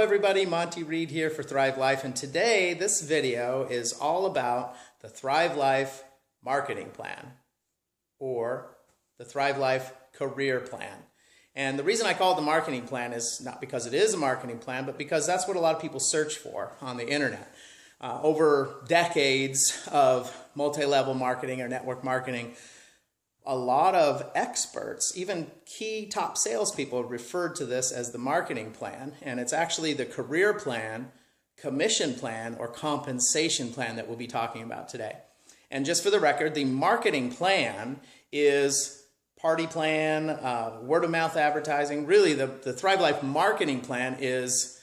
everybody, Monty Reed here for Thrive Life, and today this video is all about the Thrive Life Marketing Plan or the Thrive Life Career Plan. And the reason I call it the marketing plan is not because it is a marketing plan, but because that's what a lot of people search for on the internet. Over decades of multi-level marketing or network marketing, a lot of experts, even key top salespeople, referred to this as the marketing plan, and it's actually the career plan, commission plan, or compensation plan that we'll be talking about today. And just for the record, the marketing plan is party plan, word-of-mouth advertising. Really, the Thrive Life marketing plan is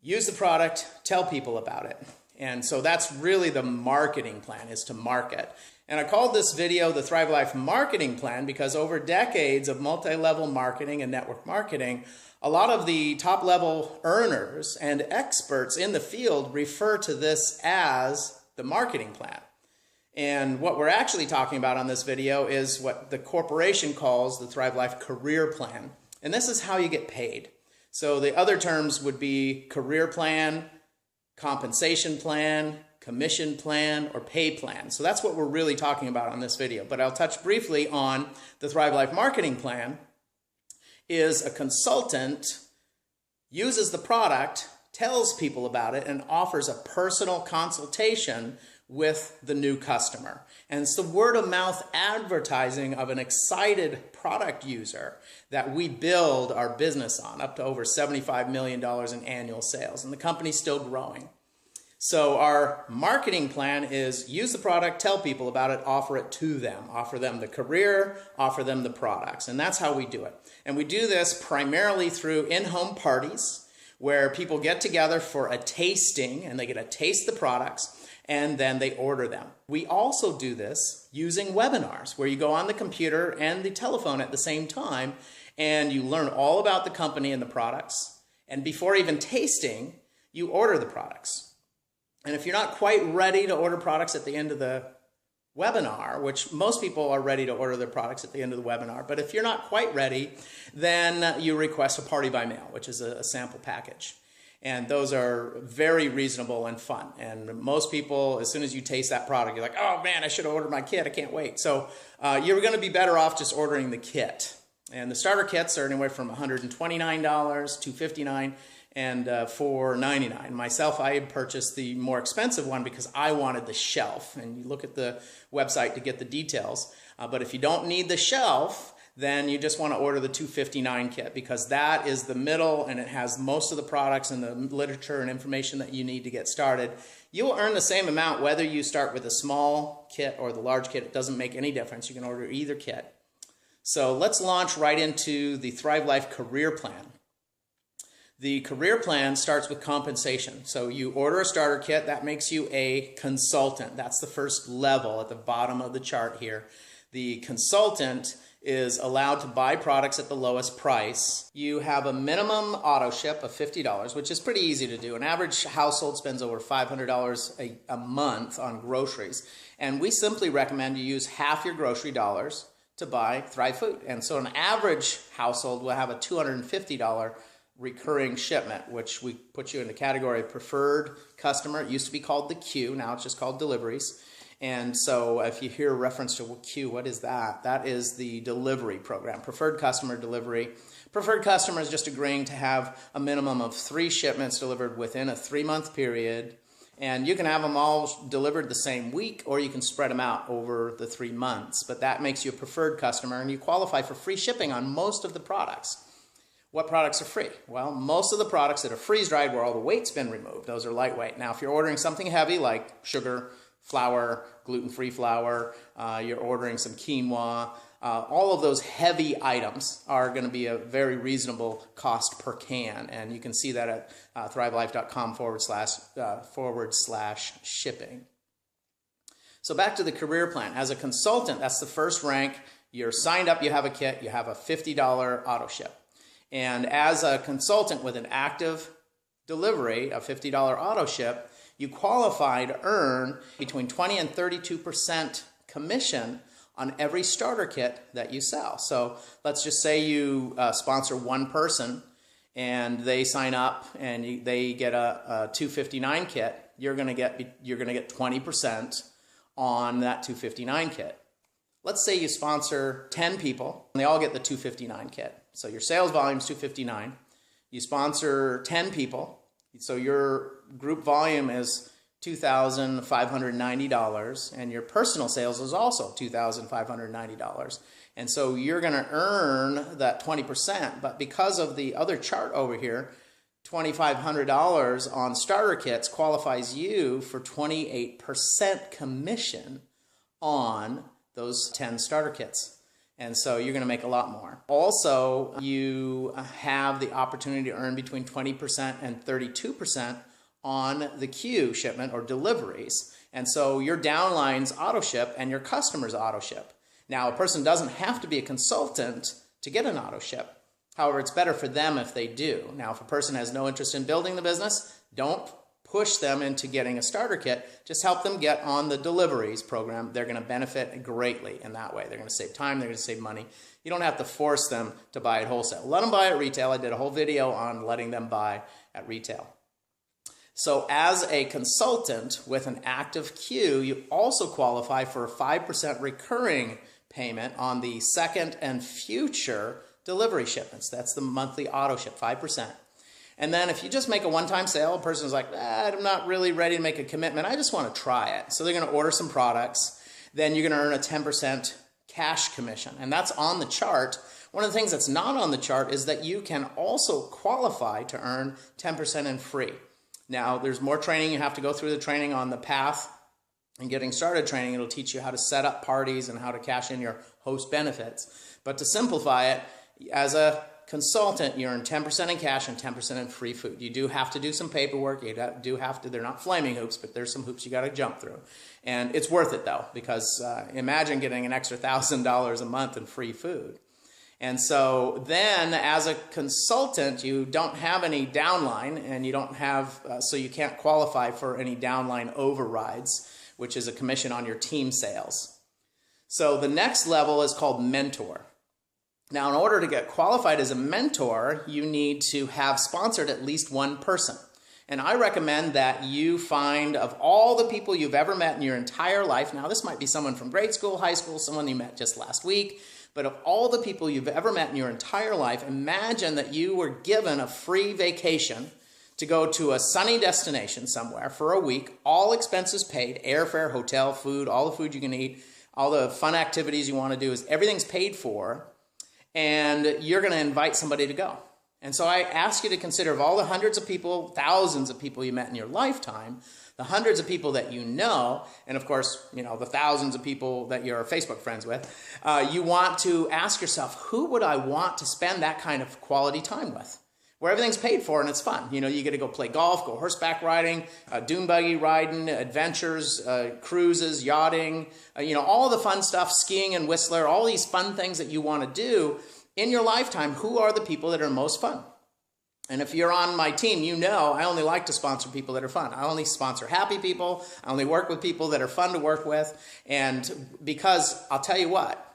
use the product, tell people about it. And so that's really the marketing plan, is to market. And I called this video the Thrive Life Marketing Plan because over decades of multi-level marketing and network marketing, a lot of the top-level earners and experts in the field refer to this as the marketing plan. And what we're actually talking about on this video is what the corporation calls the Thrive Life Career Plan. And this is how you get paid. So the other terms would be career plan, compensation plan, commission plan, or pay plan. So that's what we're really talking about on this video. But I'll touch briefly on the Thrive Life Marketing Plan. Is a consultant uses the product, tells people about it, and offers a personal consultation with the new customer. And it's the word-of-mouth advertising of an excited product user that we build our business on, up to over $75 million in annual sales. And the company's still growing. So our marketing plan is use the product, tell people about it, offer it to them. Offer them the career, offer them the products. And that's how we do it. And we do this primarily through in-home parties where people get together for a tasting and they get to taste the products and then they order them. We also do this using webinars where you go on the computer and the telephone at the same time and you learn all about the company and the products. And before even tasting, you order the products. And if you're not quite ready to order products at the end of the webinar, which most people are ready to order their products at the end of the webinar, but if you're not quite ready, then you request a party by mail, which is a sample package. And those are very reasonable and fun. And most people, as soon as you taste that product, you're like, oh man, I should have ordered my kit. I can't wait. So you're going to be better off just ordering the kit. And the starter kits are anywhere from $129 to $59 and $4.99. Myself, I had purchased the more expensive one because I wanted the shelf. And you look at the website to get the details. But if you don't need the shelf, then you just want to order the $259 kit because that is the middle and it has most of the products and the literature and information that you need to get started. You will earn the same amount whether you start with a small kit or the large kit. It doesn't make any difference. You can order either kit. So let's launch right into the Thrive Life Career Plan. The career plan starts with compensation. So you order a starter kit, that makes you a consultant. That's the first level at the bottom of the chart here. The consultant is allowed to buy products at the lowest price. You have a minimum auto ship of $50, which is pretty easy to do. An average household spends over $500 a month on groceries. And we simply recommend you use half your grocery dollars to buy Thrive Food. And so an average household will have a $250 recurring shipment, which we put you in the category of preferred customer. It used to be called the queue. Now it's just called deliveries. And so if you hear a reference to queue, what is that? That is the delivery program, preferred customer delivery. Preferred customer is just agreeing to have a minimum of 3 shipments delivered within a 3-month period. And you can have them all delivered the same week, or you can spread them out over the 3 months. But that makes you a preferred customer, and you qualify for free shipping on most of the products. What products are free? Well, most of the products that are freeze-dried where all the weight's been removed, those are lightweight. Now, if you're ordering something heavy like sugar, flour, gluten-free flour, you're ordering some quinoa, all of those heavy items are going to be a very reasonable cost per can. And you can see that at thrivelife.com / shipping. So back to the career plan. As a consultant, that's the first rank. You're signed up, you have a kit, you have a $50 auto ship. And as a consultant with an active delivery, a $50 auto ship, you qualify to earn between 20 and 32% commission on every starter kit that you sell. So let's just say you sponsor one person and they sign up and they get a $259 kit, you're going to get 20% on that $259 kit. Let's say you sponsor 10 people and they all get the $259 kit. So your sales volume is $259. You sponsor 10 people, so your group volume is $2,590, and your personal sales is also $2,590. And so you're going to earn that 20%, but because of the other chart over here, $2,500 on starter kits qualifies you for 28% commission on those 10 starter kits. And so you're going to make a lot more. Also, you have the opportunity to earn between 20% and 32% on the queue shipment or deliveries. And so your downlines auto ship and your customers auto ship. Now, a person doesn't have to be a consultant to get an auto ship. However, it's better for them if they do. Now, if a person has no interest in building the business, don't push them into getting a starter kit. Just help them get on the deliveries program. They're going to benefit greatly in that way. They're going to save time. They're going to save money. You don't have to force them to buy at wholesale. Let them buy at retail. I did a whole video on letting them buy at retail. So as a consultant with an active queue, you also qualify for a 5% recurring payment on the second and future delivery shipments. That's the monthly auto ship, 5%. And then if you just make a one-time sale, a person's like, I'm not really ready to make a commitment. I just want to try it. So they're going to order some products. Then you're going to earn a 10% cash commission. And that's on the chart. One of the things that's not on the chart is that you can also qualify to earn 10% in free. Now, there's more training. You have to go through the training on the path and getting started training. It'll teach you how to set up parties and how to cash in your host benefits. But to simplify it, as a consultant, you earn 10% in cash and 10% in free food. You do have to do some paperwork. You do have to, they're not flaming hoops, but there's some hoops you got to jump through. And it's worth it though, because imagine getting an extra $1,000 a month in free food. And so then as a consultant, you don't have any downline, and you don't have, so you can't qualify for any downline overrides, which is a commission on your team sales. So the next level is called mentor. Now, in order to get qualified as a mentor, you need to have sponsored at least one person. And I recommend that you find, of all the people you've ever met in your entire life, now this might be someone from grade school, high school, someone you met just last week, but of all the people you've ever met in your entire life, imagine that you were given a free vacation to go to a sunny destination somewhere for a week, all expenses paid, airfare, hotel, food, all the food you can eat, all the fun activities you want to do, everything's paid for. And you're going to invite somebody to go. And so I ask you to consider, of all the hundreds of people, thousands of people you met in your lifetime, the hundreds of people that you know, and of course, you know, the thousands of people that you're Facebook friends with, you want to ask yourself, who would I want to spend that kind of quality time with? Where everything's paid for and it's fun. You know, you get to go play golf, go horseback riding, dune buggy riding, adventures, cruises, yachting, you know, all the fun stuff, skiing and Whistler, all these fun things that you want to do in your lifetime. Who are the people that are most fun? And if you're on my team, you know I only like to sponsor people that are fun. I only sponsor happy people. I only work with people that are fun to work with. And because I'll tell you what,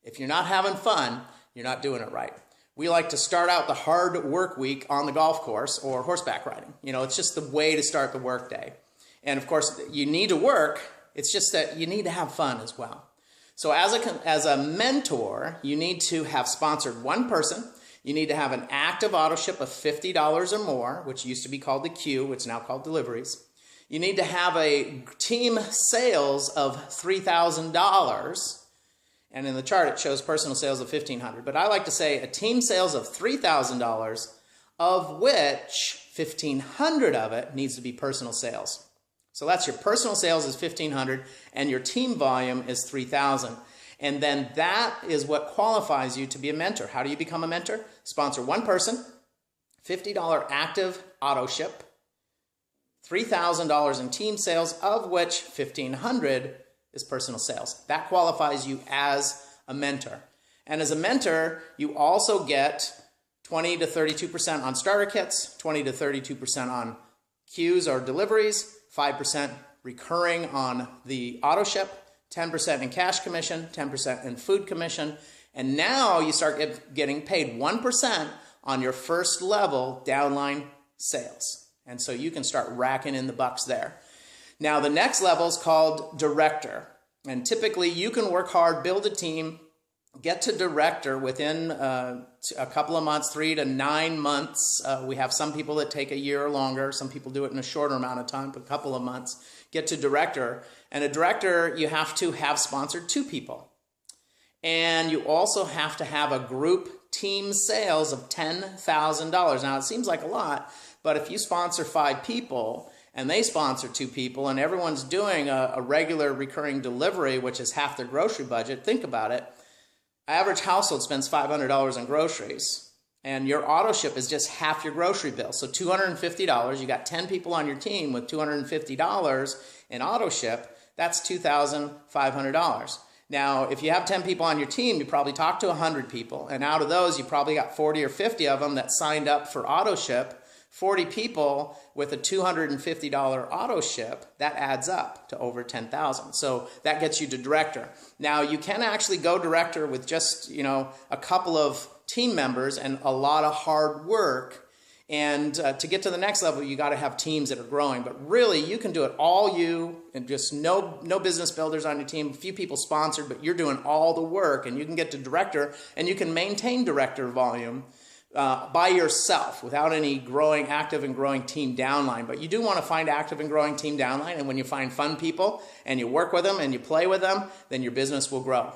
if you're not having fun, you're not doing it right. We like to start out the hard work week on the golf course or horseback riding. You know, it's just the way to start the work day. And of course, you need to work. It's just that you need to have fun as well. So as a mentor, you need to have sponsored one person. You need to have an active auto ship of $50 or more, which used to be called the queue. It's now called deliveries. You need to have a team sales of $3,000. And in the chart, it shows personal sales of $1,500. But I like to say a team sales of $3,000, of which $1,500 of it needs to be personal sales. So that's your personal sales is $1,500, and your team volume is $3,000. And then that is what qualifies you to be a mentor. How do you become a mentor? Sponsor one person, $50 active auto ship, $3,000 in team sales, of which $1,500 is personal sales. That qualifies you as a mentor. And as a mentor, you also get 20 to 32% on starter kits, 20 to 32% on queues or deliveries, 5% recurring on the auto ship, 10% in cash commission, 10% in food commission, and now you start getting paid 1% on your first level downline sales. And so you can start racking in the bucks there. Now the next level is called director. And typically you can work hard, build a team, get to director within a couple of months, 3 to 9 months. We have some people that take a year or longer. Some people do it in a shorter amount of time, but a couple of months. Get to director. And a director, you have to have sponsored 2 people. And you also have to have a group team sales of $10,000. Now it seems like a lot, but if you sponsor 5 people and they sponsor 2 people and everyone's doing a regular recurring delivery, which is half their grocery budget, think about it. Average household spends $500 on groceries, and your auto ship is just half your grocery bill. So $250, you got 10 people on your team with $250 in auto ship, that's $2,500. Now, if you have 10 people on your team, you probably talk to 100 people, and out of those, you probably got 40 or 50 of them that signed up for auto ship. 40 people with a $250 auto ship, that adds up to over 10,000. So that gets you to director. Now you can actually go director with just, a couple of team members and a lot of hard work. And to get to the next level, you got to have teams that are growing. But really, you can do it all you, and just no business builders on your team, a few people sponsored, but you're doing all the work, and you can get to director, and you can maintain director volume by yourself without any active and growing team downline. But you do want to find active and growing team downline, and when you find fun people and you work with them and you play with them, then your business will grow.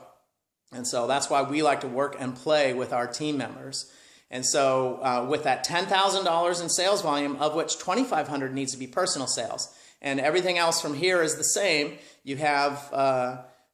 And so that's why we like to work and play with our team members. And so with that $10,000 in sales volume, of which $2,500 needs to be personal sales, and everything else from here is the same. You have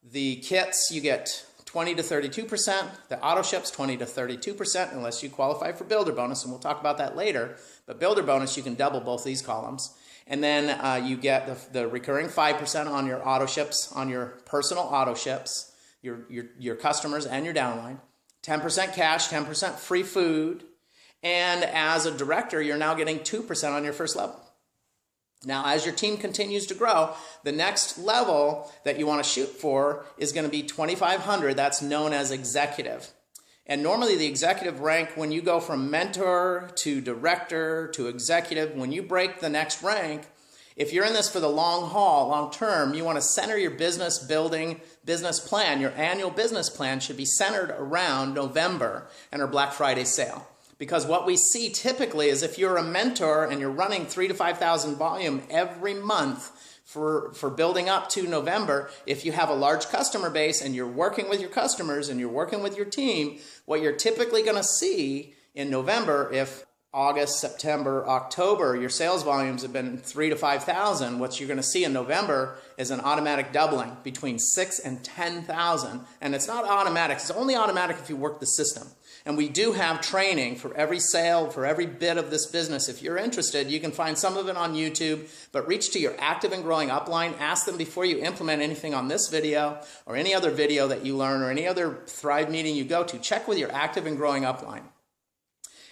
the kits, you get 20 to 32%, the auto ships 20 to 32% unless you qualify for builder bonus, and we'll talk about that later. But builder bonus, you can double both these columns. And then you get the recurring 5% on your auto ships, on your personal auto ships, your customers and your downline. 10% cash, 10% free food. And as a director, you're now getting 2% on your first level. Now, as your team continues to grow, the next level that you want to shoot for is going to be 2,500. That's known as executive. And normally the executive rank, when you go from mentor to director to executive, when you break the next rank, if you're in this for the long haul, long term, you want to center your business building business plan. Your annual business plan should be centered around November and our Black Friday sale. Because what we see typically is if you're a mentor and you're running 3,000 to 5,000 volume every month for building up to November, if you have a large customer base and you're working with your customers and you're working with your team, what you're typically going to see in November, if August, September, October, your sales volumes have been 3,000 to 5,000, what you're going to see in November is an automatic doubling between 6,000 and 10,000. And it's not automatic. It's only automatic if you work the system. And we do have training for every sale, for every bit of this business. If you're interested, you can find some of it on YouTube, but reach to your active and growing upline. Ask them before you implement anything on this video or any other video that you learn or any other Thrive meeting you go to. Check with your active and growing upline.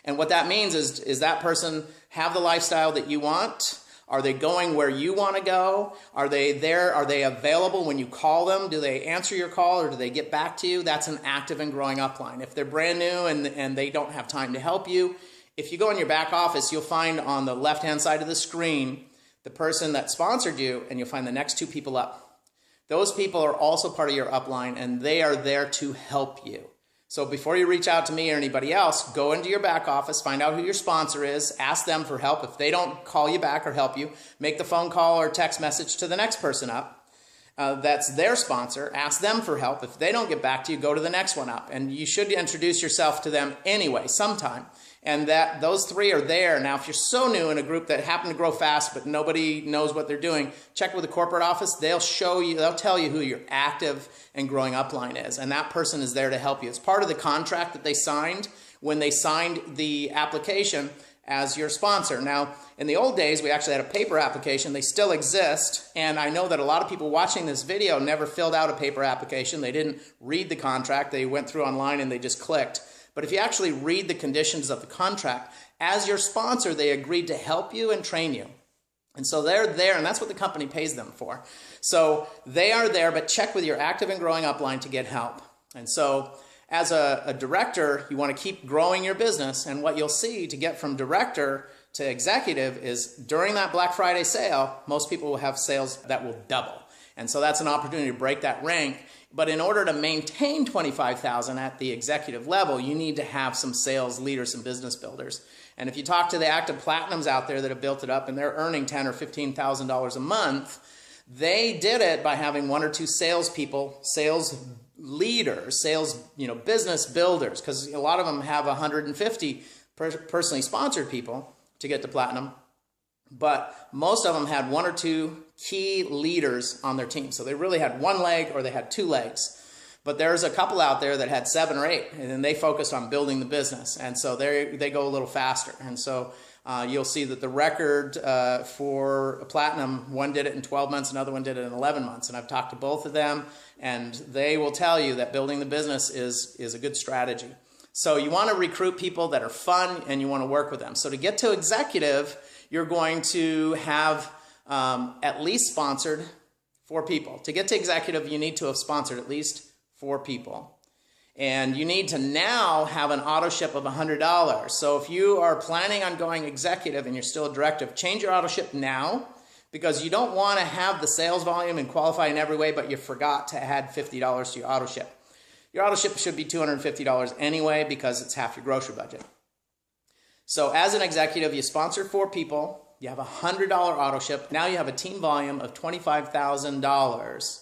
And what that means is that person have the lifestyle that you want? Are they going where you want to go? Are they there? Are they available when you call them? Do they answer your call or do they get back to you? That's an active and growing upline. If they're brand new and they don't have time to help you, if you go in your back office, you'll find on the left-hand side of the screen the person that sponsored you, and you'll find the next 2 people up. Those people are also part of your upline, and they are there to help you. So before you reach out to me or anybody else, go into your back office, find out who your sponsor is, ask them for help. If they don't call you back or help you, make the phone call or text message to the next person up. That's their sponsor. Ask them for help. If they don't get back to you, go to the next one up. And you should introduce yourself to them anyway, sometime. And those 3 are there. Now, if you're so new in a group that happen to grow fast, but nobody knows what they're doing, check with the corporate office. They'll show you, they'll tell you who your active and growing upline is. And that person is there to help you. It's part of the contract that they signed when they signed the application as your sponsor. Now, in the old days, we actually had a paper application. They still exist. And I know that a lot of people watching this video never filled out a paper application. They didn't read the contract. They went through online and they just clicked. But if you actually read the conditions of the contract, as your sponsor, they agreed to help you and train you. And so they're there, and that's what the company pays them for. So they are there, but check with your active and growing upline to get help. And so as a director, you want to keep growing your business. And what you'll see to get from director to executive is during that Black Friday sale, most people will have sales that will double. And so that's an opportunity to break that rank. But in order to maintain 25,000 at the executive level, you need to have some sales leaders, some business builders. And if you talk to the active platinums out there that have built it up and they're earning $10,000 or $15,000 a month, they did it by having one or two salespeople, sales leaders, sales, business builders, because a lot of them have 150 personally sponsored people to get to platinum. But most of them had one or two key leaders on their team. So they really had one leg or they had two legs. But there's a couple out there that had 7 or 8, and then they focused on building the business. And so they go a little faster. And so you'll see that the record for platinum, one did it in 12 months, another one did it in 11 months. And I've talked to both of them, and they will tell you that building the business is a good strategy. So you want to recruit people that are fun, and you want to work with them. So to get to executive, you're going to have at least sponsored 4 people. To get to executive, you need to have sponsored at least 4 people. And you need to now have an auto ship of $100. So if you are planning on going executive and you're still a directive, change your auto ship now, because you don't want to have the sales volume and qualify in every way, but you forgot to add $50 to your auto ship. Your auto ship should be $250 anyway, because it's half your grocery budget. So as an executive, you sponsor 4 people, you have a $100 auto ship. Now you have a team volume of $25,000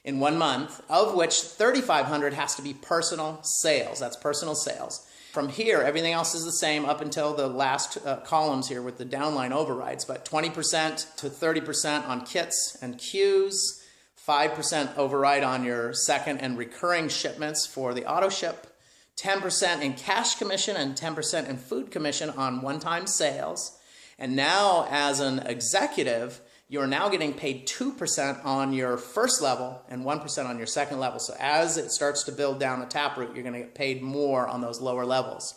in 1 month, of which $3,500 has to be personal sales. That's personal sales. From here, everything else is the same up until the last columns here with the downline overrides, but 20% to 30% on kits and queues, 5% override on your second and recurring shipments for the auto ship, 10% in cash commission and 10% in food commission on one-time sales. And now as an executive, you're now getting paid 2% on your first level and 1% on your second level. So as it starts to build down the taproot, you're going to get paid more on those lower levels.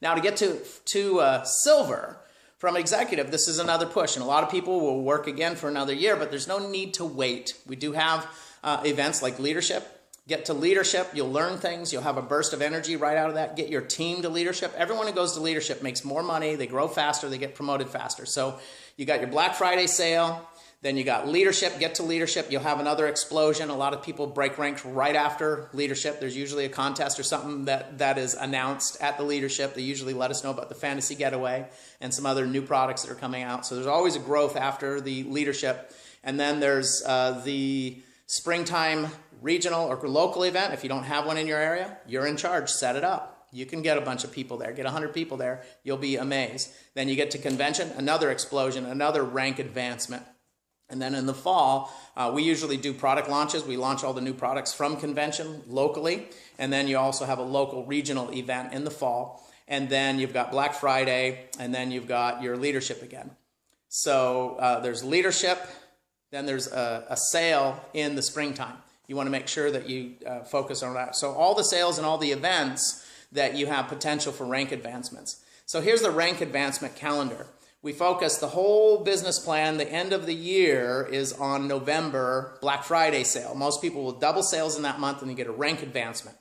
Now to get to silver from executive, this is another push. And a lot of people will work again for another year, but there's no need to wait. We do have events like leadership. Get to leadership, you'll learn things, you'll have a burst of energy right out of that. Get your team to leadership. Everyone who goes to leadership makes more money, they grow faster, they get promoted faster. So you got your Black Friday sale, then you got leadership. Get to leadership, you'll have another explosion. A lot of people break ranks right after leadership. There's usually a contest or something that is announced at the leadership. They usually let us know about the fantasy getaway and some other new products that are coming out. So there's always a growth after the leadership. And then there's the springtime regional or local event. If you don't have one in your area, you're in charge. Set it up. You can get a bunch of people there. Get 100 people there. You'll be amazed. Then you get to convention, another explosion, another rank advancement. And then in the fall, we usually do product launches. We launch all the new products from convention locally. And then you also have a local regional event in the fall. And then you've got Black Friday, and then you've got your leadership again. So there's leadership. Then there's a sale in the springtime. You want to make sure that you focus on that. So all the sales and all the events that you have potential for rank advancements. So here's the rank advancement calendar. We focus the whole business plan, the end of the year is on November Black Friday sale. Most people will double sales in that month and you get a rank advancement.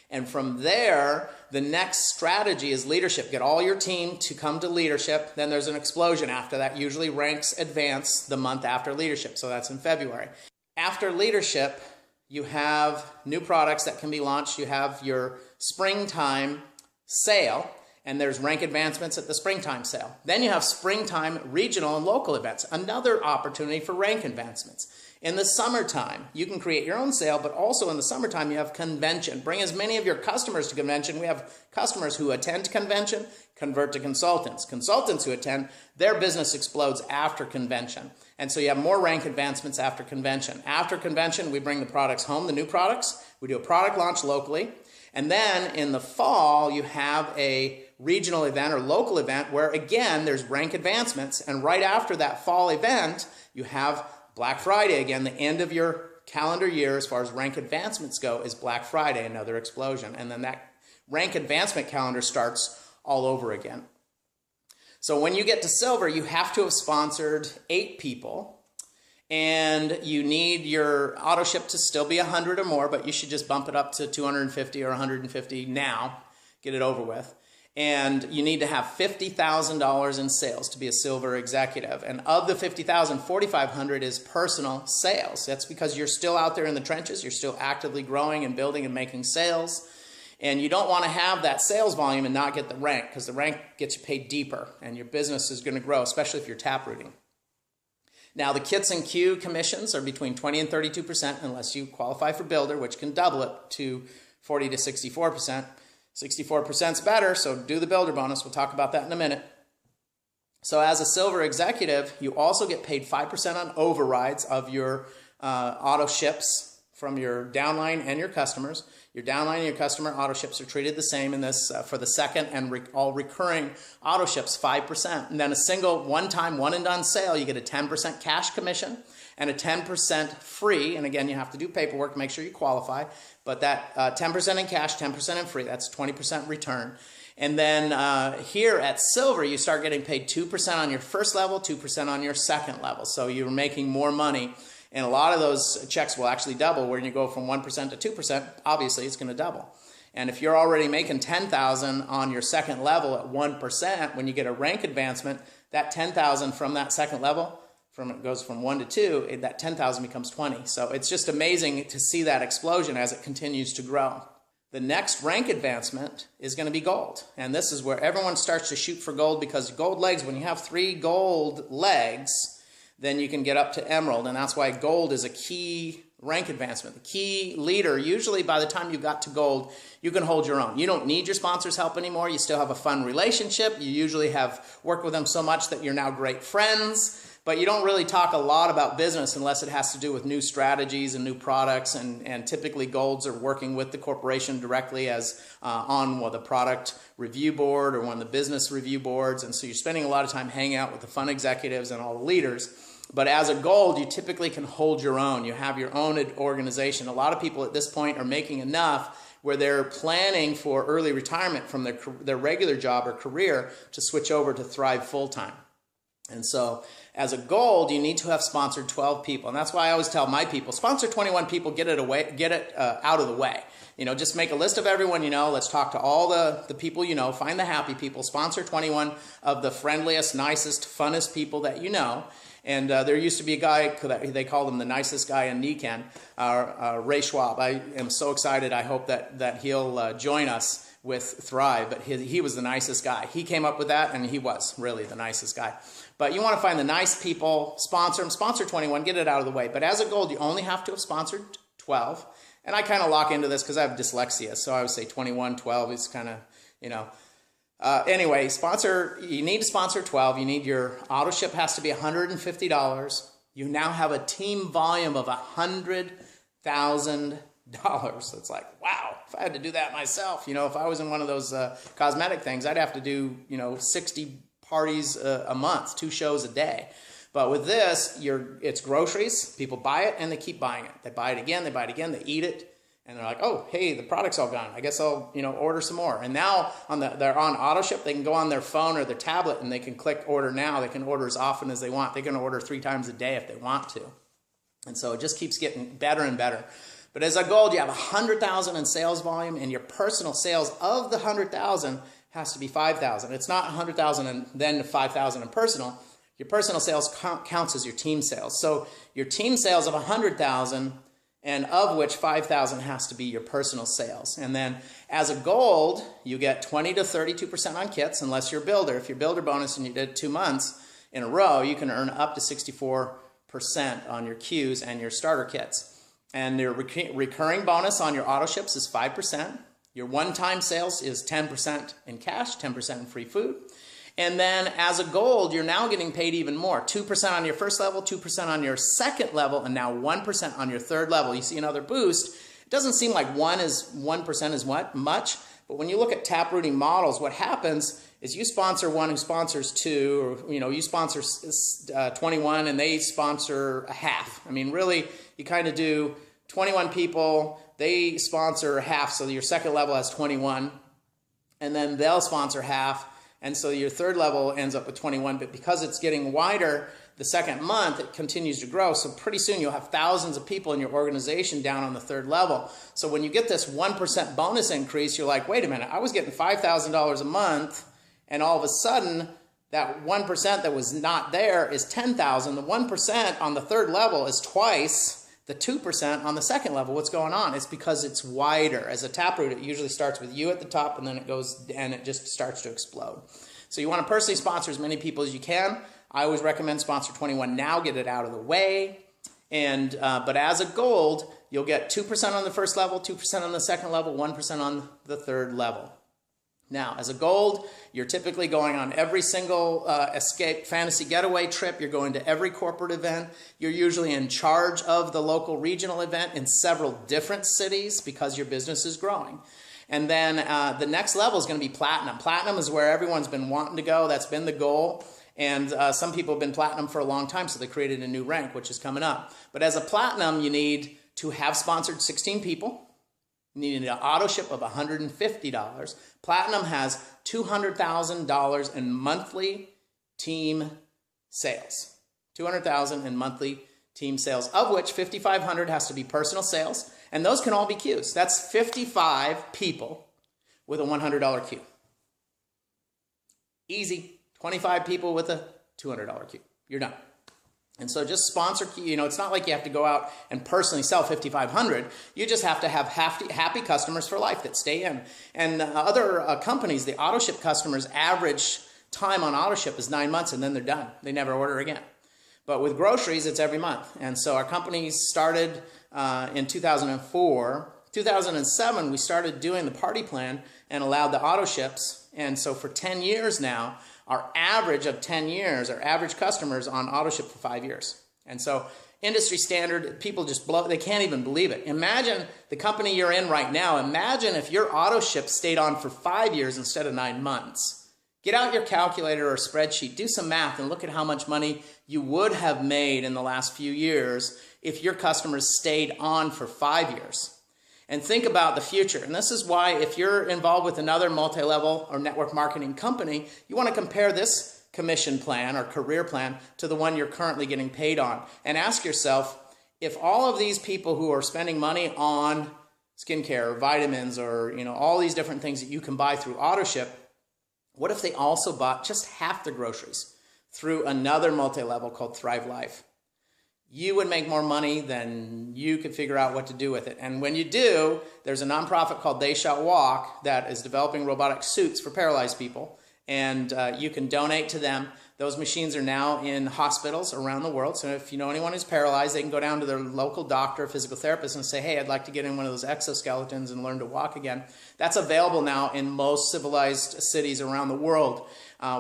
And from there, the next strategy is leadership. Get all your team to come to leadership. Then there's an explosion after that. Usually ranks advance the month after leadership. So that's in February. After leadership, you have new products that can be launched. You have your springtime sale, and there's rank advancements at the springtime sale. Then you have springtime regional and local events, another opportunity for rank advancements. In the summertime, you can create your own sale, but also in the summertime, you have convention. Bring as many of your customers to convention. We have customers who attend convention, convert to consultants. Consultants who attend, their business explodes after convention. And so you have more rank advancements after convention. After convention, we bring the products home, the new products. We do a product launch locally. And then in the fall, you have a regional event or local event where, again, there's rank advancements. And right after that fall event, you have Black Friday again. The end of your calendar year as far as rank advancements go is Black Friday, another explosion. And then that rank advancement calendar starts all over again. So when you get to silver, you have to have sponsored 8 people. and you need your auto ship to still be 100 or more, but you should just bump it up to 250 or 150 now, get it over with. And you need to have $50,000 in sales to be a silver executive. And of the $50,000, $4,500 is personal sales. That's because you're still out there in the trenches. You're still actively growing and building and making sales. And you don't want to have that sales volume and not get the rank, because the rank gets you paid deeper and your business is going to grow, especially if you're taprooting. Now, the kits and queue commissions are between 20 and 32% unless you qualify for builder, which can double it to 40 to 64%. 64% is better, so do the builder bonus. We'll talk about that in a minute. So as a silver executive, you also get paid 5% on overrides of your auto ships from your downline and your customers. Your downline and your customer auto ships are treated the same in this for the second and all recurring auto ships, 5%. And then a single one-time, one-and-done sale, you get a 10% cash commission and a 10% free. And again, you have to do paperwork to make sure you qualify. But that 10% in cash, 10% in free, that's 20% return. And then here at silver, you start getting paid 2% on your first level, 2% on your second level. So you're making more money. And a lot of those checks will actually double. When you go from 1% to 2%, obviously it's going to double. And if you're already making $10,000 on your second level at 1%, when you get a rank advancement, that $10,000 from that second level, it goes from 1 to 2, that $10,000 becomes 20. So it's just amazing to see that explosion as it continues to grow. The next rank advancement is going to be gold. And this is where everyone starts to shoot for gold, because gold legs, when you have 3 gold legs, then you can get up to emerald. And that's why gold is a key rank advancement. The key leader, usually by the time you got to gold, you can hold your own. You don't need your sponsor's help anymore. You still have a fun relationship. You usually have worked with them so much that you're now great friends. But you don't really talk a lot about business unless it has to do with new strategies and new products. And typically golds are working with the corporation directly as on the product review board or one of the business review boards. And so you're spending a lot of time hanging out with the fun executives and all the leaders. But as a gold, you typically can hold your own. You have your own organization. A lot of people at this point are making enough where they're planning for early retirement from their regular job or career to switch over to Thrive full-time. And so as a gold, you need to have sponsored 12 people. And that's why I always tell my people, sponsor 21 people, get it out of the way. You know, just make a list of everyone you know. Let's talk to all the people you know. Find the happy people. Sponsor 21 of the friendliest, nicest, funnest people that you know. And there used to be a guy, they called him the nicest guy in Nikan, Ray Schwab. I am so excited. I hope that he'll join us with Thrive. But he was the nicest guy. He came up with that, and he was really the nicest guy. But you want to find the nice people, sponsor them, sponsor 21, get it out of the way. But as a gold, you only have to have sponsored 12. And I kind of lock into this because I have dyslexia. So I would say 21, 12 is kind of, you know. Anyway, you need to sponsor 12. You need your auto ship has to be $150. You now have a team volume of $100,000. So it's like, wow, if I had to do that myself, you know, if I was in one of those cosmetic things, I'd have to do, you know, 60 parties a month, 2 shows a day. But with this, it's groceries. People buy it and they keep buying it. They buy it again, they they eat it. And they're like, oh, hey, the product's all gone. I guess I'll, you know, order some more. And now they're on auto ship. They can go on their phone or their tablet and they can click order now. They can order as often as they want. They can order 3 times a day if they want to. And so it just keeps getting better and better. But as a gold, you have $100,000 in sales volume, and your personal sales of the $100,000 has to be $5,000. It's not $100,000 and then $5,000 in personal. Your personal sales counts as your team sales. So your team sales of $100,000, and of which $5,000 has to be your personal sales. And then as a gold, you get 20 to 32% on kits, unless you're a builder. If you're builder bonus and you did 2 months in a row, you can earn up to 64% on your queues and your starter kits. And your recurring bonus on your auto ships is 5%. Your one-time sales is 10% in cash, 10% in free food. And then as a gold, you're now getting paid even more. 2% on your first level, 2% on your second level, and now 1% on your third level. You see another boost. It doesn't seem like 1% is much, but when you look at taprooting models, what happens is you sponsor one who sponsors 2, or you sponsor 21 and they sponsor a half. I mean, really, you kind of do 21 people, they sponsor half, so your second level has 21, and then they'll sponsor half, and so your third level ends up with 21. But because it's getting wider, the second month, it continues to grow. So pretty soon you'll have thousands of people in your organization down on the third level. So when you get this 1% bonus increase, you're like, wait a minute, I was getting $5,000 a month, and all of a sudden that 1% that was not there is 10,000. The 1% on the third level is twice the 2% on the second level. What's going on? It's because it's wider. As a taproot, it usually starts with you at the top, and then it goes and it just starts to explode. So you want to personally sponsor as many people as you can. I always recommend sponsor 21 now, get it out of the way. And but as a gold, you'll get 2% on the first level, 2% on the second level, 1% on the third level. Now, as a gold, you're typically going on every single escape fantasy getaway trip. You're going to every corporate event. You're usually in charge of the local regional event in several different cities because your business is growing. And then the next level is going to be platinum. Platinum is where everyone's been wanting to go. That's been the goal. And some people have been platinum for a long time, so they created a new rank, which is coming up. But as a platinum, you need to have sponsored 16 people. You need an auto ship of $150. Platinum has $200,000 in monthly team sales. $200,000 in monthly team sales, of which $5,500 has to be personal sales, and those can all be queues. That's 55 people with a $100 queue. Easy. 25 people with a $200 queue. You're done. And so just sponsor, it's not like you have to go out and personally sell 5,500. You just have to have happy customers for life that stay in. And other companies, the auto ship customers, average time on auto ship is 9 months, and then they're done. They never order again. But with groceries, it's every month. And so our company started in 2004. 2007, we started doing the party plan and allowed the auto ships. And so for 10 years now, our average of 10 years, our average customers on auto ship for 5 years. And so industry standard, people just blow, they can't even believe it. Imagine the company you're in right now. Imagine if your auto ship stayed on for 5 years instead of 9 months. Get out your calculator or spreadsheet, do some math, and look at how much money you would have made in the last few years if your customers stayed on for 5 years. And think about the future. And this is why if you're involved with another multi-level or network marketing company, you want to compare this commission plan or career plan to the one you're currently getting paid on. And ask yourself, if all of these people who are spending money on skincare or vitamins or all these different things that you can buy through AutoShip, what if they also bought just half the groceries through another multi-level called Thrive Life? You would make more money than you could figure out what to do with it. And when you do, there's a nonprofit called They Shall Walk that is developing robotic suits for paralyzed people. And you can donate to them. Those machines are now in hospitals around the world. So if you know anyone who's paralyzed, they can go down to their local doctor, physical therapist, and say, hey, I'd like to get in one of those exoskeletons and learn to walk again. That's available now in most civilized cities around the world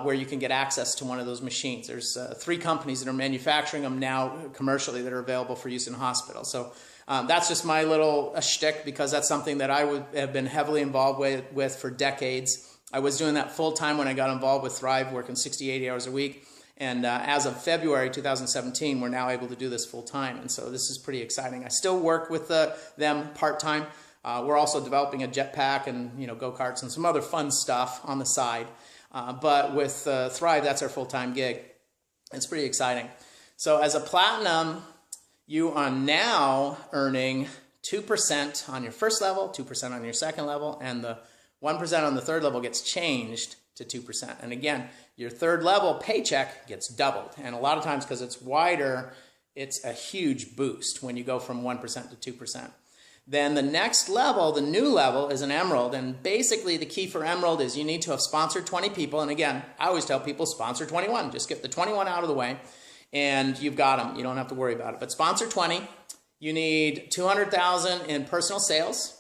where you can get access to one of those machines. There's 3 companies that are manufacturing them now commercially that are available for use in hospitals. So that's just my little shtick, because that's something that I would have been heavily involved with for decades. I was doing that full-time when I got involved with Thrive, working 60, 80 hours a week. And as of February 2017, we're now able to do this full-time. And so this is pretty exciting. I still work with them part-time. We're also developing a jetpack and go-karts and some other fun stuff on the side. But with Thrive, that's our full-time gig. It's pretty exciting. So as a platinum, you are now earning 2% on your first level, 2% on your second level, and the 1% on the third level gets changed to 2%. And again, your third level paycheck gets doubled. And a lot of times, because it's wider, it's a huge boost when you go from 1% to 2%. Then the next level, the new level, is an emerald. And basically the key for emerald is you need to have sponsored 20 people. And again, I always tell people sponsor 21. Just get the 21 out of the way and you've got them. You don't have to worry about it. But sponsor 20. You need $200,000 in personal sales.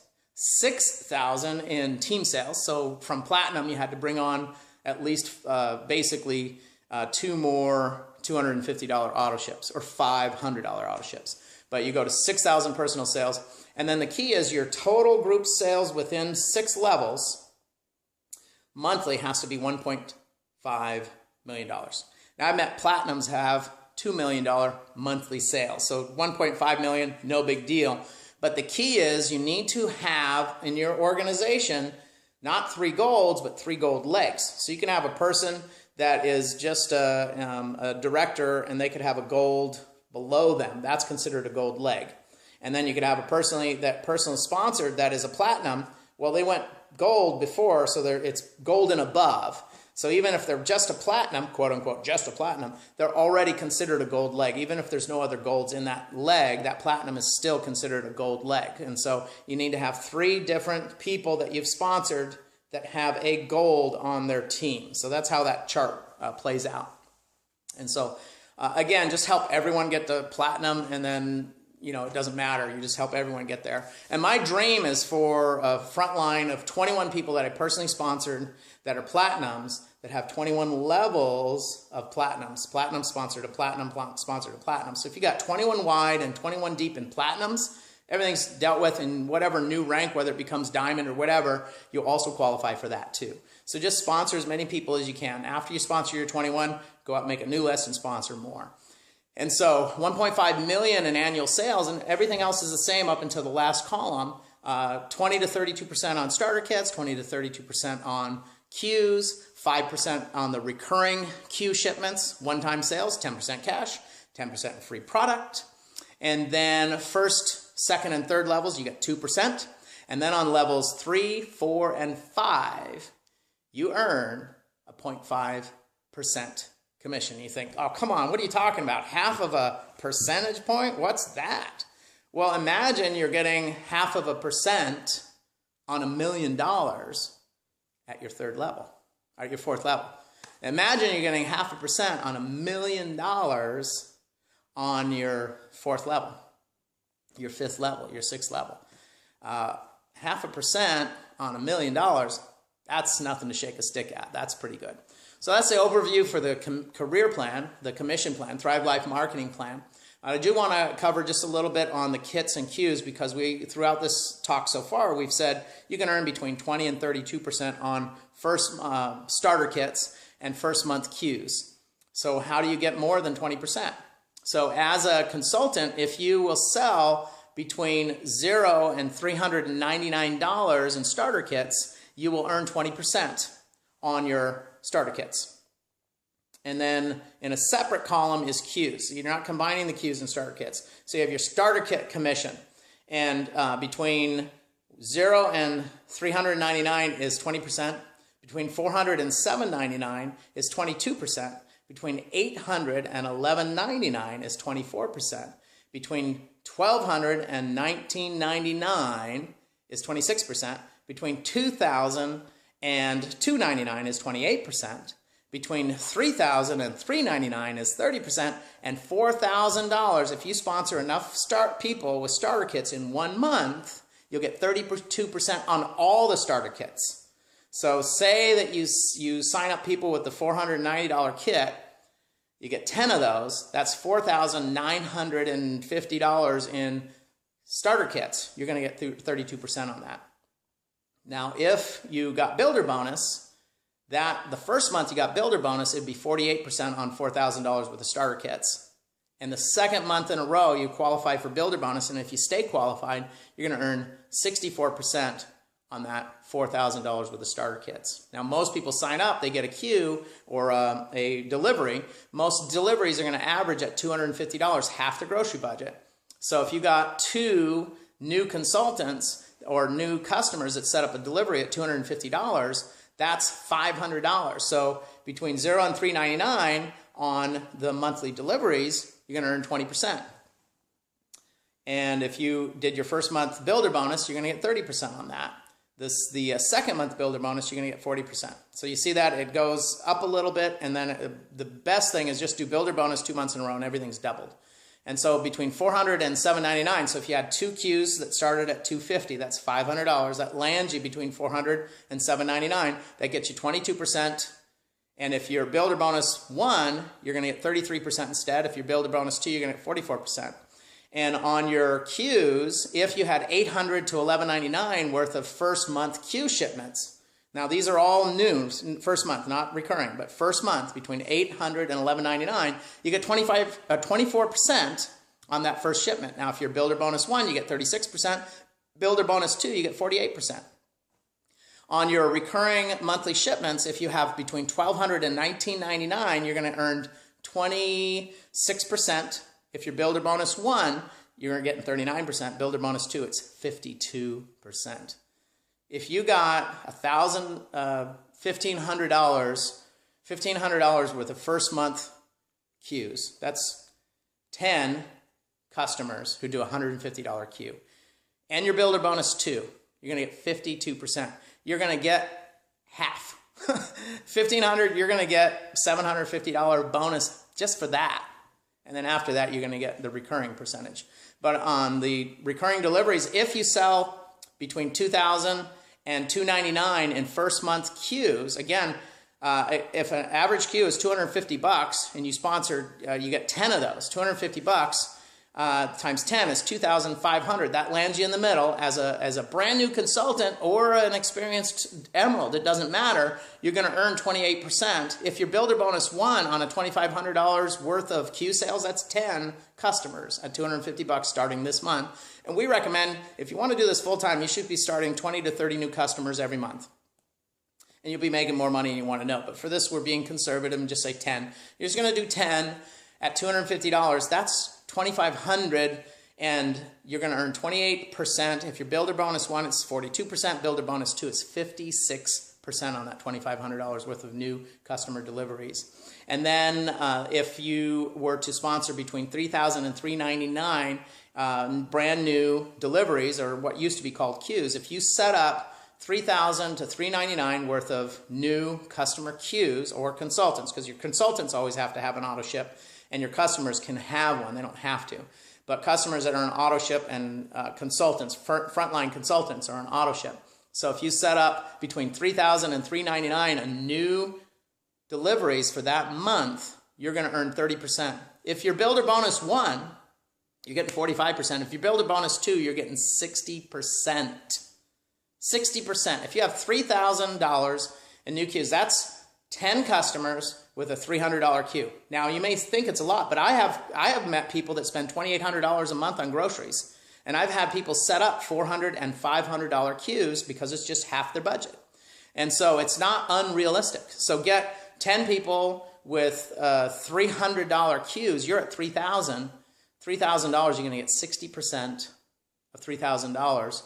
$6,000 in team sales. So from platinum, you had to bring on at least basically 2 more $250 auto ships or $500 auto ships. But you go to 6,000 personal sales. And then the key is your total group sales within 6 levels monthly has to be $1.5 million. Now I met platinums have $2 million monthly sales. So $1.5 million, no big deal. But the key is you need to have in your organization not 3 golds, but 3 gold legs. So you can have a person that is just a director and they could have a gold below them. That's considered a gold leg. And then you could have a personal sponsored that is a platinum. Well, they went gold before, so it's gold and above. So even if they're just a platinum, quote unquote, just a platinum, they're already considered a gold leg. Even if there's no other golds in that leg, that platinum is still considered a gold leg. And so you need to have 3 different people that you've sponsored that have a gold on their team. So that's how that chart plays out. And so again, just help everyone get to platinum, and then it doesn't matter. You just help everyone get there. And my dream is for a front line of 21 people that I personally sponsored that are platinums that have 21 levels of platinums. Platinum sponsored to platinum, sponsored to platinum. So if you got 21 wide and 21 deep in platinums, everything's dealt with in whatever new rank, whether it becomes diamond or whatever, you'll also qualify for that too. So just sponsor as many people as you can. After you sponsor your 21, go out and make a new list and sponsor more. And so 1.5 million in annual sales, and everything else is the same up until the last column. 20 to 32% on starter kits, 20 to 32% on queues, 5% on the recurring queue shipments, one-time sales, 10% cash, 10% free product. And then first, second, and third levels, you get 2%. And then on levels 3, 4, and 5, you earn a 0.5% commission. You think, oh, come on, what are you talking about? Half of a percentage point? What's that? Well, imagine you're getting 0.5% on $1 million at your third level, or your fourth level. Imagine you're getting 0.5% on $1 million on your fourth level, your fifth level, your sixth level. 0.5% on $1 million, that's nothing to shake a stick at. That's pretty good. So that's the overview for the career plan, the commission plan, Thrive Life marketing plan. I do want to cover just a little bit on the kits and queues, because throughout this talk so far, we've said you can earn between 20 and 32% on first starter kits and first month queues. So how do you get more than 20%? So as a consultant, if you will sell between $0 and $399 in starter kits, you will earn 20% on your starter kits. And then in a separate column is queues. So you're not combining the queues and starter kits. So you have your starter kit commission. And between 0 and $399 is 20%. Between $400 and $799 is 22%. Between $800 and $1199 is 24%. Between $1,200 and $1,999 is 26%. Between $2,000 and $299 is 28%. Between $3,000 and $399 is 30%, and $4,000, if you sponsor enough people with starter kits in 1 month, you'll get 32% on all the starter kits. So say that you sign up people with the $490 kit, you get 10 of those, that's $4,950 in starter kits. You're going to get 32% on that. Now, if you got builder bonus, the first month you got builder bonus, it'd be 48% on $4,000 worth of starter kits. And the second month in a row, you qualify for builder bonus, and if you stay qualified, you're going to earn 64% on that $4,000 worth of starter kits. Now, most people sign up, they get a queue or a delivery. Most deliveries are going to average at $250, half the grocery budget. So if you got 2 new consultants or new customers that set up a delivery at $250, that's $500. So between 0 and $399 on the monthly deliveries, you're going to earn 20%. And if you did your first month builder bonus, you're going to get 30% on that. The second month builder bonus, you're going to get 40%. So you see that it goes up a little bit, and then the best thing is just do builder bonus 2 months in a row, and everything's doubled. And so between $400 and $799, so if you had 2 queues that started at $250, that's $500. That lands you between $400 and $799. That gets you 22%. And if you're builder bonus 1, you're going to get 33% instead. If you're builder bonus 2, you're going to get 44%. And on your queues, if you had $800 to $1,199 worth of first month queue shipments, now these are all new, first month, not recurring, but first month between $800 and $1,199, you get 24% on that first shipment. Now if you're builder bonus 1, you get 36%. Builder bonus 2, you get 48%. On your recurring monthly shipments, if you have between $1,200 and $1,999, you're going to earn 26%. If you're Builder Bonus 1, you're getting 39%. Builder Bonus 2, it's 52%. If you got $1,500 worth of first month queues, that's 10 customers who do a $150 queue. And your Builder Bonus 2, you're going to get 52%. You're going to get half. $1,500, you're going to get $750 bonus just for that. And then after that, you're going to get the recurring percentage. But on the recurring deliveries, if you sell between $2,000 and $299 in first month queues, again, if an average queue is $250 and you sponsor, you get 10 of those, $250 times 10 is $2,500. That lands you in the middle as a brand new consultant or an experienced emerald. It doesn't matter. You're going to earn 28%. If your Builder Bonus 1 on a $2,500 worth of queue sales, that's 10 customers at $250 starting this month. And we recommend, if you want to do this full time, you should be starting 20 to 30 new customers every month. And you'll be making more money than you want to know. But for this, we're being conservative and just say 10. You're just going to do 10 at $250. That's $2,500, and you're going to earn 28%. If your Builder Bonus 1, it's 42%. Builder Bonus 2 is 56% on that $2,500 worth of new customer deliveries. And then if you were to sponsor between $3,000 and $399 brand new deliveries, or what used to be called queues, if you set up $3,000 to $399 worth of new customer queues or consultants, because your consultants always have to have an auto ship, and your customers can have one. They don't have to. But customers that are on auto ship and consultants, frontline consultants, are on auto ship. So if you set up between $3,000 and $399 a new deliveries for that month, you're going to earn 30%. If your Builder Bonus 1, you're getting 45%. If your Builder Bonus 2, you're getting 60%. 60%. If you have $3,000 in new queues, that's 10 customers with a $300 queue. Now, you may think it's a lot, but I have met people that spend $2,800 a month on groceries. And I've had people set up $400 and $500 queues because it's just half their budget. And so it's not unrealistic. So get 10 people with $300 queues. You're at $3,000. $3,000, you're going to get 60% of $3,000.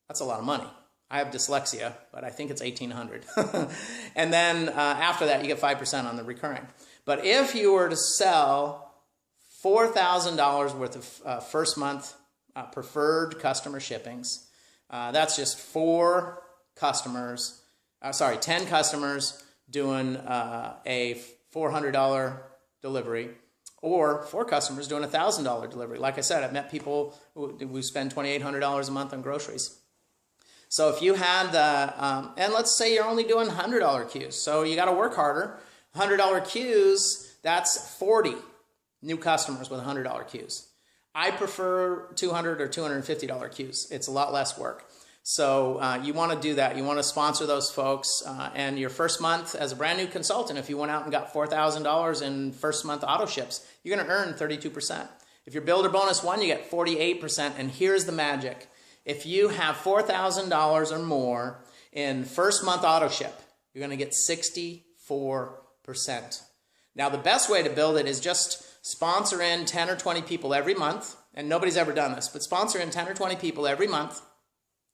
That's a lot of money. I have dyslexia, but I think it's $1,800. And then after that, you get 5% on the recurring. But if you were to sell $4,000 worth of first month preferred customer shippings, that's just 10 customers doing a $400 delivery, or 4 customers doing a $1,000 delivery. Like I said, I've met people who spend $2,800 a month on groceries. So if you had and let's say you're only doing $100 queues, so you got to work harder. $100 queues, that's 40 new customers with $100 queues. I prefer $200 or $250 queues. It's a lot less work. So you want to do that. You want to sponsor those folks. And your first month as a brand new consultant, if you went out and got $4,000 in first month auto ships, you're going to earn 32%. If you're Builder Bonus 1, you get 48%. And here's the magic. If you have $4,000 or more in first month auto ship, you're going to get 64%. Now, the best way to build it is just sponsor in 10 or 20 people every month. And nobody's ever done this, but sponsor in 10 or 20 people every month.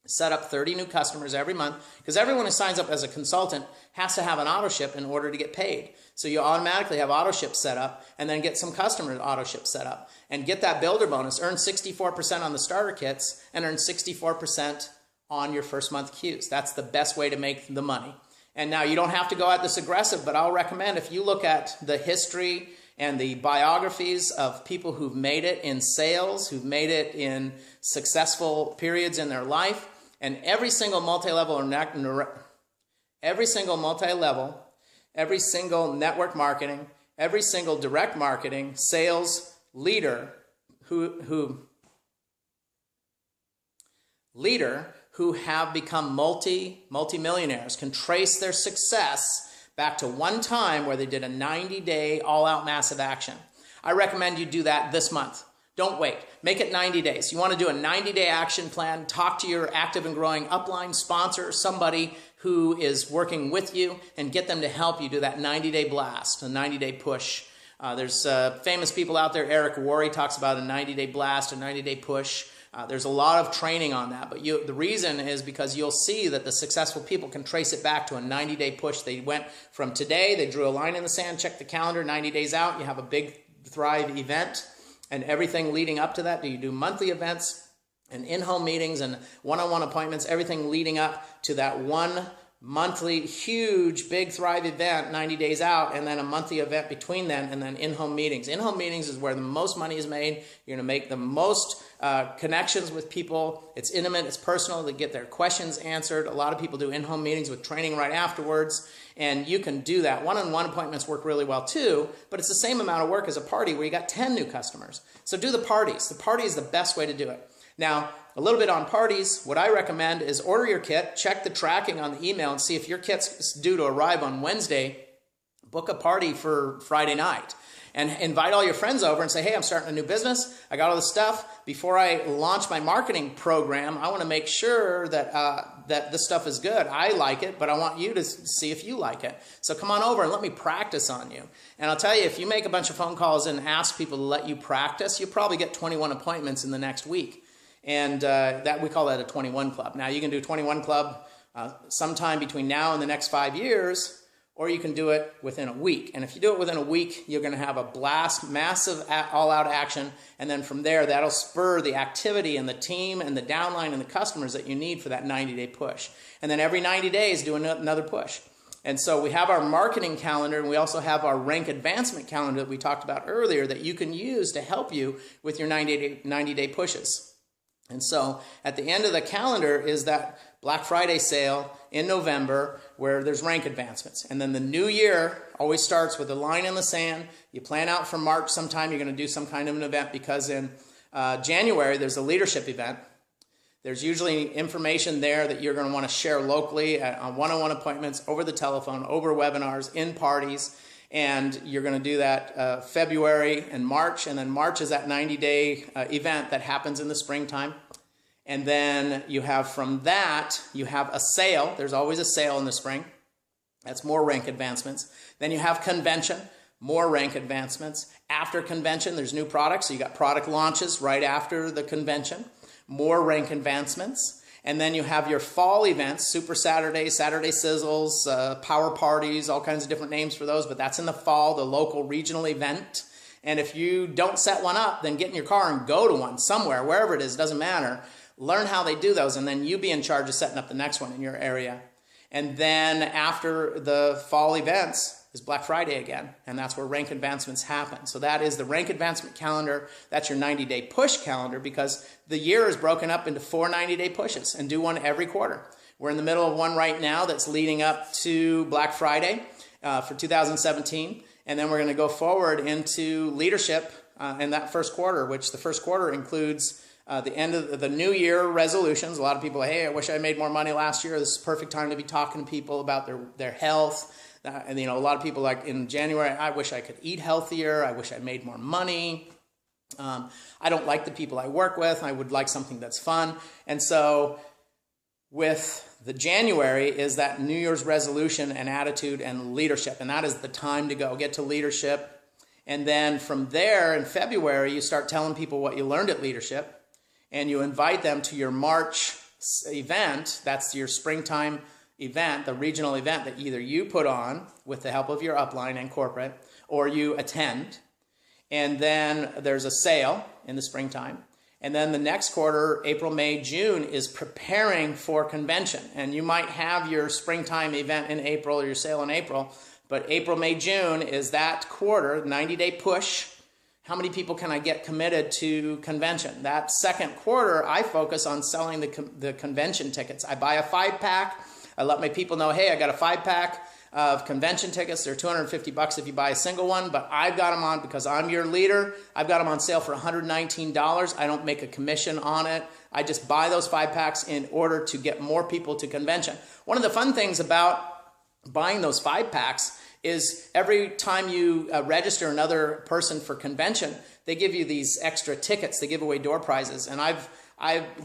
Set up 30 new customers every month, because everyone who signs up as a consultant has to have an auto ship in order to get paid. So you automatically have auto ship set up, and then get some customer auto ship set up, and get that builder bonus. Earn 64% on the starter kits, and earn 64% on your first month queues. That's the best way to make the money. And now you don't have to go at this aggressive, but I'll recommend, if you look at the history and the biographies of people who've made it in sales, who've made it in successful periods in their life, and every single multi-level, every single network marketing, every single direct marketing sales leader who have become multi-millionaires can trace their success back to one time where they did a 90-day all-out massive action. I recommend you do that this month. Don't wait. Make it 90 days. You want to do a 90-day action plan. Talk to your active and growing upline sponsor, somebody who is working with you, and get them to help you do that 90-day blast, a 90-day push. There's famous people out there. Eric Worre talks about a 90-day blast, a 90-day push. There's a lot of training on that, but the reason is because you'll see that the successful people can trace it back to a 90-day push. They went from today, they drew a line in the sand, checked the calendar, 90 days out, you have a big Thrive event, and everything leading up to that. You do monthly events and in-home meetings and one-on-one appointments, everything leading up to that one monthly, huge, big Thrive event 90 days out, and then a monthly event between then, and then in-home meetings. In-home meetings is where the most money is made. You're going to make the most connections with people. It's intimate, it's personal. They get their questions answered. A lot of people do in-home meetings with training right afterwards, and you can do that. One-on-one appointments work really well too, but it's the same amount of work as a party where you got 10 new customers. So do the parties. The party is the best way to do it. Now, a little bit on parties, what I recommend is order your kit, check the tracking on the email, and see if your kit's due to arrive on Wednesday. Book a party for Friday night and invite all your friends over and say, hey, I'm starting a new business. I got all this stuff. Before I launch my marketing program, I want to make sure that, that this stuff is good. I like it, but I want you to see if you like it. So come on over and let me practice on you. And I'll tell you, if you make a bunch of phone calls and ask people to let you practice, you'll probably get 21 appointments in the next week. And that we call that a 21 club. Now, you can do 21 club sometime between now and the next 5 years, or you can do it within a week. And if you do it within a week, you're going to have a blast, massive all-out action, and then from there, that'll spur the activity and the team and the downline and the customers that you need for that 90-day push. And then every 90 days, do another push. And so we have our marketing calendar, and we also have our rank advancement calendar that we talked about earlier that you can use to help you with your 90-day pushes. And so at the end of the calendar is that Black Friday sale in November where there's rank advancements. And then the new year always starts with a line in the sand. You plan out for March sometime. You're going to do some kind of an event because in January there's a leadership event. There's usually information there that you're going to want to share locally on one-on-one appointments, over the telephone, over webinars, in parties. And you're going to do that February and March. And then March is that 90-day event that happens in the springtime. And then you have from that, you have a sale. There's always a sale in the spring. That's more rank advancements. Then you have convention, more rank advancements. After convention, there's new products. So you got product launches right after the convention, more rank advancements. And then you have your fall events, Super Saturday, Saturday Sizzles, Power Parties, all kinds of different names for those, but that's in the fall, the local regional event. And if you don't set one up, then get in your car and go to one somewhere, wherever it is, doesn't matter. Learn how they do those, and then you be in charge of setting up the next one in your area. And then after the fall events is Black Friday again, and that's where rank advancements happen. So that is the rank advancement calendar. That's your 90-day push calendar, because the year is broken up into 4 90-day pushes, and do one every quarter. We're in the middle of one right now that's leading up to Black Friday for 2017, and then we're going to go forward into leadership in that first quarter, which the first quarter includes the end of the new year resolutions. A lot of people, hey, I wish I made more money last year. This is the perfect time to be talking to people about their health. And a lot of people, like in January, I wish I could eat healthier. I wish I made more money. I don't like the people I work with. I would like something that's fun. And so with the January is that New Year's resolution and attitude and leadership. And that is the time to go get to leadership. And then from there in February, you start telling people what you learned at leadership. And you invite them to your March event. That's your springtime event, the regional event that either you put on with the help of your upline and corporate, or you attend. And then there's a sale in the springtime. And then the next quarter, April, May, June, is preparing for convention. And you might have your springtime event in April or your sale in April, but April, May, June is that quarter, 90-day push. How many people can I get committed to convention? That second quarter, I focus on selling the convention tickets. I buy a 5-pack. I let my people know, hey, I got a 5-pack of convention tickets. They're $250 if you buy a single one, but I've got them on because I'm your leader. I've got them on sale for $119. I don't make a commission on it. I just buy those 5-packs in order to get more people to convention. One of the fun things about buying those 5-packs is every time you register another person for convention, they give you these extra tickets. They give away door prizes. And I've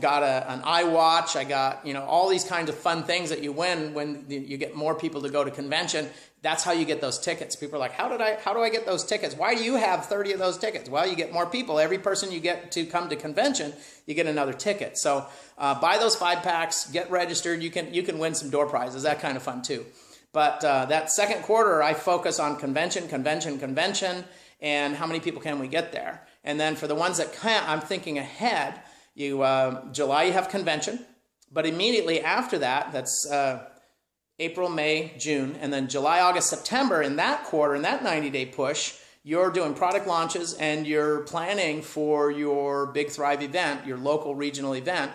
got an iWatch. I got, all these kinds of fun things that you win when you get more people to go to convention. That's how you get those tickets. People are like, how do I get those tickets? Why do you have 30 of those tickets? Well, you get more people. Every person you get to come to convention, you get another ticket. So buy those 5-packs, get registered. You can win some door prizes. That kind of fun too. But that second quarter, I focus on convention, and how many people can we get there? And then for the ones that can't, I'm thinking ahead. July you have convention, but immediately after that, that's April, May, June, and then July, August, September, in that quarter, in that 90-day push, you're doing product launches and you're planning for your Big Thrive event, your local regional event.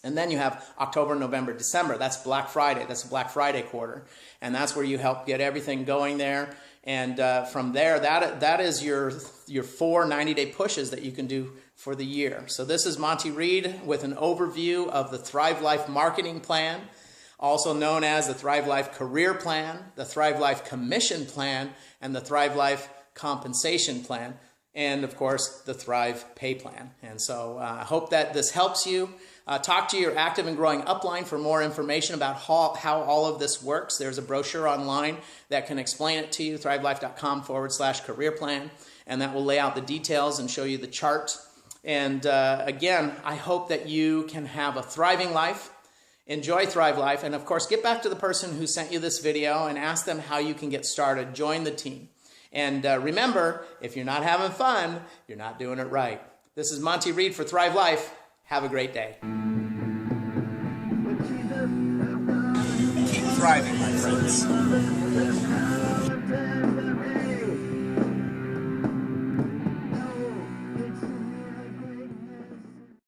And then you have October, November, December. That's Black Friday. That's a Black Friday quarter. And that's where you help get everything going there. And from there, that is your 4 90-day pushes that you can do for the year. So this is Monty Reed with an overview of the Thrive Life Marketing Plan, also known as the Thrive Life Career Plan, the Thrive Life Commission Plan, and the Thrive Life Compensation Plan, and of course the Thrive Pay Plan. And so I hope that this helps you. Talk to your active and growing upline for more information about how all of this works. There's a brochure online that can explain it to you, thrivelife.com/career plan, and that will lay out the details and show you the chart. And again, I hope that you can have a thriving life, enjoy Thrive Life, and of course, get back to the person who sent you this video and ask them how you can get started. Join the team. And remember, if you're not having fun, you're not doing it right. This is Monty Reed for Thrive Life. Have a great day. Keep thriving, my friends.